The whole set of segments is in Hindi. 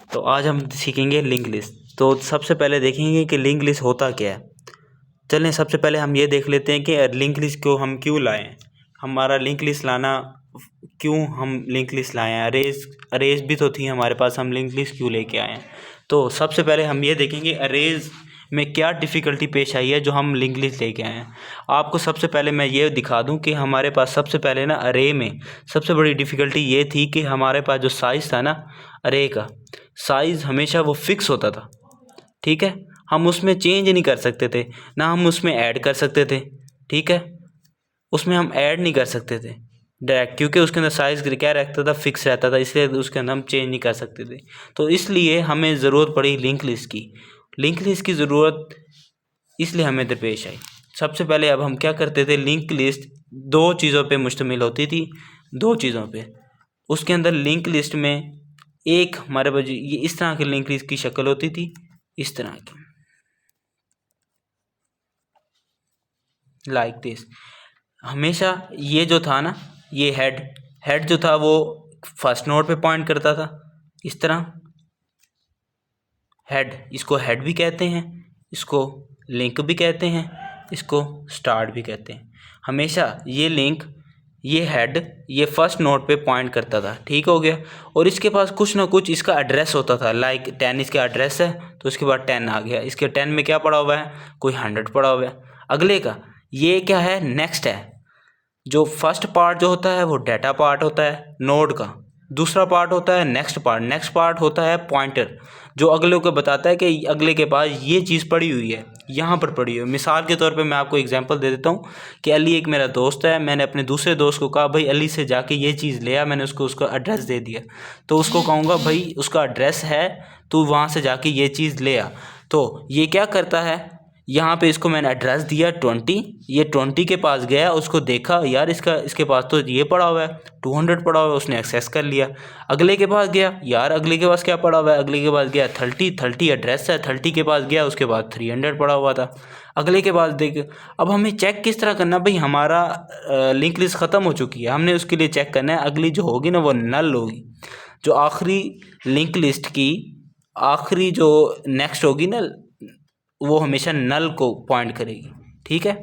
तो आज हम सीखेंगे लिंक लिस्ट। तो सबसे पहले देखेंगे कि लिंक लिस्ट होता क्या है। चलें सबसे पहले हम ये देख लेते हैं कि लिंक लिस्ट को हम क्यों लाएं। हमारा लिंक लिस्ट लाना क्यों हम लिंक लिस्ट लाए हैं, अरेज भी तो थी हमारे पास, हम लिंक लिस्ट क्यों लेके आए हैं। तो सबसे पहले हम ये देखेंगे अरेज में क्या डिफ़िकल्टी पेश आई है जो हम लिंक लिस्ट लेके आए हैं। आपको सबसे पहले मैं ये दिखा दूं कि हमारे पास सबसे पहले ना अरे में सबसे बड़ी डिफ़िकल्टी ये थी कि हमारे पास जो साइज़ था ना, अरे का साइज़ हमेशा वो फिक्स होता था। ठीक है, हम उसमें चेंज नहीं कर सकते थे, ना हम उसमें ऐड कर सकते थे। ठीक है, उसमें हम ऐड नहीं कर सकते थे डायरेक्ट, क्योंकि उसके अंदर साइज़ क्या रहता था, फिक्स रहता था, इसलिए उसके अंदर हम चेंज नहीं कर सकते थे। तो इसलिए हमें ज़रूरत पड़ी लिंक लिस्ट की। लिंक लिस्ट की ज़रूरत इसलिए हमें दरपेश आई। सबसे पहले अब हम क्या करते थे, लिंक लिस्ट दो चीज़ों पे मुश्तमिल होती थी, दो चीज़ों पे। उसके अंदर लिंक लिस्ट में एक हमारे पास ये इस तरह की लिंक लिस्ट की शक्ल होती थी, इस तरह की, लाइक दिस। हमेशा ये जो था ना, ये हेड जो था वो फर्स्ट नोड पे पॉइंट करता था, इस तरह। हेड, इसको हेड भी कहते हैं, इसको लिंक भी कहते हैं, इसको स्टार्ट भी कहते हैं। हमेशा ये लिंक, ये हेड, ये फर्स्ट नोड पे पॉइंट करता था। ठीक हो गया। और इसके पास कुछ ना कुछ इसका एड्रेस होता था, लाइक 10 इसका एड्रेस है, तो उसके बाद 10 आ गया। इसके 10 में क्या पड़ा हुआ है, कोई 100 पड़ा हुआ है। अगले का ये क्या है, नेक्स्ट है। जो फर्स्ट पार्ट जो होता है वो डाटा पार्ट होता है नोड का, दूसरा पार्ट होता है नेक्स्ट पार्ट होता है पॉइंटर, जो अगले को बताता है कि अगले के पास ये चीज़ पड़ी हुई है, यहाँ पर पड़ी हुई है। मिसाल के तौर पे मैं आपको एग्जांपल दे देता हूँ कि अली एक मेरा दोस्त है, मैंने अपने दूसरे दोस्त को कहा भाई अली से जाके ये चीज़ ले आ, मैंने उसको उसका एड्रेस दे दिया। तो उसको कहूँगा भाई उसका एड्रेस है, तू वहाँ से जाके ये चीज़ ले आ। तो ये क्या करता है, यहाँ पे इसको मैंने एड्रेस दिया 20, ये 20 के पास गया, उसको देखा यार इसके पास तो ये पड़ा हुआ है, 200 पड़ा हुआ है, उसने एक्सेस कर लिया। अगले के पास गया, यार अगले के पास क्या पड़ा हुआ है, अगले के पास गया 30 एड्रेस है, 30 के पास गया, उसके बाद 300 पड़ा हुआ था। अगले के पास देख, अब हमें चेक किस तरह करना, भाई हमारा लिंक लिस्ट ख़त्म हो चुकी है, हमने उसके लिए चेक करना है अगली जो होगी ना वो नल होगी। जो आखिरी लिंक लिस्ट की आखिरी जो नेक्स्ट होगी ना, वो हमेशा नल को पॉइंट करेगी। ठीक है,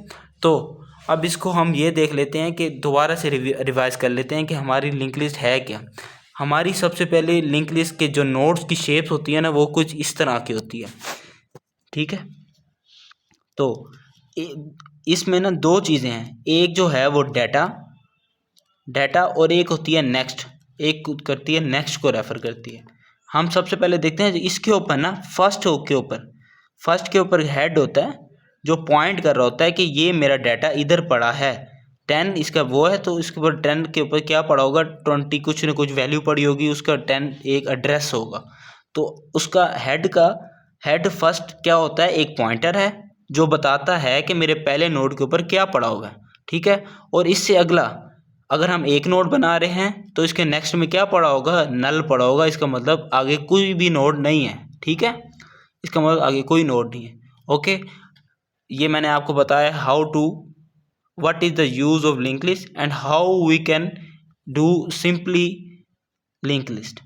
तो अब इसको हम ये देख लेते हैं कि दोबारा से रिवाइज कर लेते हैं कि हमारी लिंक लिस्ट है क्या। हमारी सबसे पहले लिंक लिस्ट के जो नोड्स की शेप्स होती है ना, वो कुछ इस तरह की होती है। ठीक है, तो इसमें ना दो चीज़ें हैं, एक जो है वो डाटा और एक होती है नेक्स्ट, एक करती है नेक्स्ट को रेफ़र करती है। हम सबसे पहले देखते हैं इसके ऊपर ना, फर्स्ट के ऊपर हेड होता है जो पॉइंट कर रहा होता है कि ये मेरा डाटा इधर पड़ा है। 10 इसका वो है, तो इसके ऊपर 10 के ऊपर क्या पड़ा होगा, 20 कुछ ना कुछ वैल्यू पड़ी होगी, उसका 10 एक एड्रेस होगा। तो उसका हेड फर्स्ट क्या होता है, एक पॉइंटर है जो बताता है कि मेरे पहले नोड के ऊपर क्या पड़ा हुआ है। ठीक है, और इससे अगला अगर हम एक नोड बना रहे हैं तो इसके नेक्स्ट में क्या पड़ा होगा, नल पड़ा होगा, इसका मतलब आगे कोई भी नोड नहीं है। ठीक है, इसका मतलब आगे कोई नोड नहीं है। ओके, ये मैंने आपको बताया what is the use of link list and how we can do simply link list.